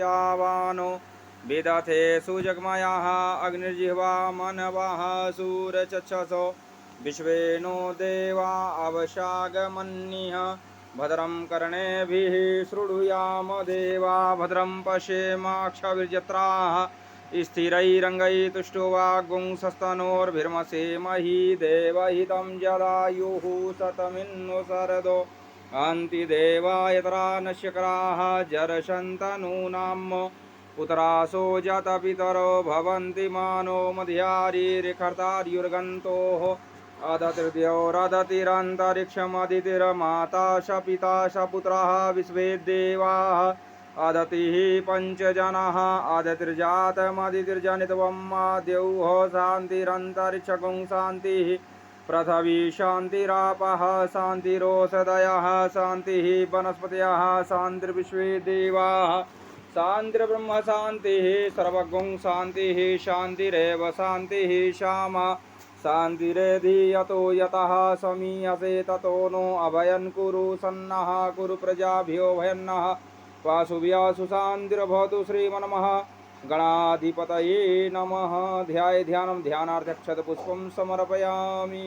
प्रजापत्यावानो वेदथे सुजगमयाः अग्निर्जिह्वा मनवः सूरचक्षसो विश्वेनो देवा अवशागमन्निः भद्रं कर्णेभिः शृणुयाम देवा भद्रं पश्येमाक्षभिर्जत्राः स्थिरैरङ्गैस्तुष्टो वाग्गुंसस्तनोर्भिर्मसेमहि देवहितं जलायुः शतमिन्नो शरदो अन्ति देवायतरा नश्यकराः जरशन्तनूनां पुत्रासो जातपितरो भवन्ति मानो मध्यारीरिखर्तार्युर्गन्तोः अदतिर्द्यौरदतिरन्तरिक्षमदितिर्माता स पिता स पुत्रः विश्वे देवाः अदतिः पञ्चजनाः अदतिर्जातमदितिर्जनित्वम् आद्यौः शान्तिरन्तरिक्षगुं शान्तिः पृथिवी शान्तिरापः शान्तिरोषधयः शान्तिः वनस्पतयः शान्तिर्विश्वे देवाः शान्तिर्ब्रह्म शान्तिः सर्वगुं शान्तिः शान्तिरेव शान्तिः श्यामा शान्तिरेधीयतो यतः समीयसे ततो नो अभयं कुरु सन्नः कुरु प्रजाभ्यो भयन्नः वासुभ्यासु शान्तिर्भवतु श्रीमन्मः गणाधिपतये नमः। ध्याये ध्यानं ध्यानार्थक्षतपुष्पं समर्पयामि।